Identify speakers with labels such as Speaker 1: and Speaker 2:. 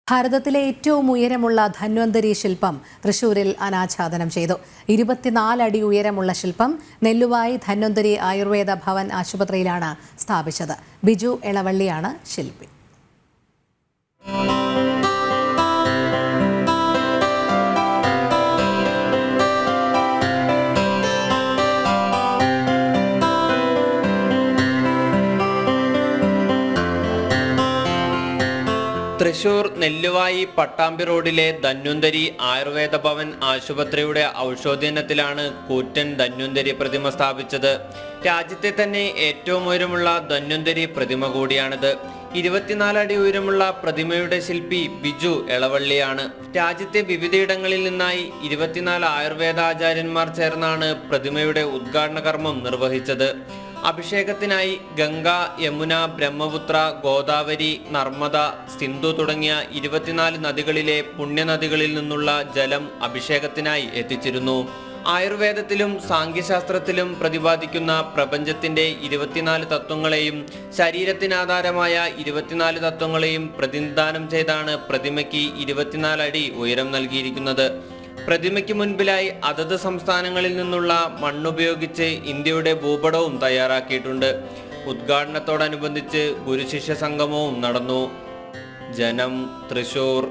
Speaker 1: ഭാരതത്തിലെ ഏറ്റവും ഉയരമുള്ള ധന്വന്തരി ശില്പം തൃശൂരിൽ അനാച്ഛാദനം ചെയ്തു. 24 അടി ഉയരമുള്ള ശില്പം നെല്ലുവായി ധന്വന്തരി ആയുർവേദ ഭവൻ ആശുപത്രിയിലാണ് സ്ഥാപിച്ചത്. ബിജു എളവള്ളിയാണ് ശില്പി.
Speaker 2: തൃശൂർ നെല്ലുവായി പട്ടാമ്പി റോഡിലെ ധന്വന്തരി ആയുർവേദ ഭവൻ ആശുപത്രിയുടെ ഔഷധോദ്യാനത്തിലാണ് കൂറ്റൻ ധന്വന്തരി പ്രതിമ സ്ഥാപിച്ചത്. രാജ്യത്തെ തന്നെ ഏറ്റവും ഉയരമുള്ള ധന്വന്തരി പ്രതിമ കൂടിയാണിത്. 24 അടി ഉയരമുള്ള പ്രതിമയുടെ ശില്പി ബിജു എളവള്ളിയാണ്. രാജ്യത്തെ വിവിധയിടങ്ങളിൽ നിന്നായി 24 ആയുർവേദാചാര്യന്മാർ ചേർന്നാണ് പ്രതിമയുടെ ഉദ്ഘാടന കർമ്മം നിർവഹിച്ചത്. അഭിഷേകത്തിനായി ഗംഗ, യമുന, ബ്രഹ്മപുത്ര, ഗോദാവരി, നർമ്മദ, സിന്ധു തുടങ്ങിയ 24 നദികളിലെ പുണ്യനദികളിൽ നിന്നുള്ള ജലം അഭിഷേകത്തിനായി എത്തിച്ചിരുന്നു. ആയുർവേദത്തിലും സാംഖ്യശാസ്ത്രത്തിലും പ്രതിപാദിക്കുന്ന പ്രപഞ്ചത്തിന്റെ 24 തത്വങ്ങളെയും ശരീരത്തിനാധാരമായ 24 തത്വങ്ങളെയും പ്രതിനിധാനം ചെയ്താണ് പ്രതിമയ്ക്ക് 24 അടി ഉയരം നൽകിയിരിക്കുന്നത്. പ്രതിമയ്ക്ക് മുൻപിലായി അതത് സംസ്ഥാനങ്ങളിൽ നിന്നുള്ള മണ്ണുപയോഗിച്ച് ഇന്ത്യയുടെ ഭൂപടവും തയ്യാറാക്കിയിട്ടുണ്ട്. ഉദ്ഘാടനത്തോടനുബന്ധിച്ച് ഗുരുശിഷ്യ സംഗമവും നടന്നു. ജനം, തൃശൂർ.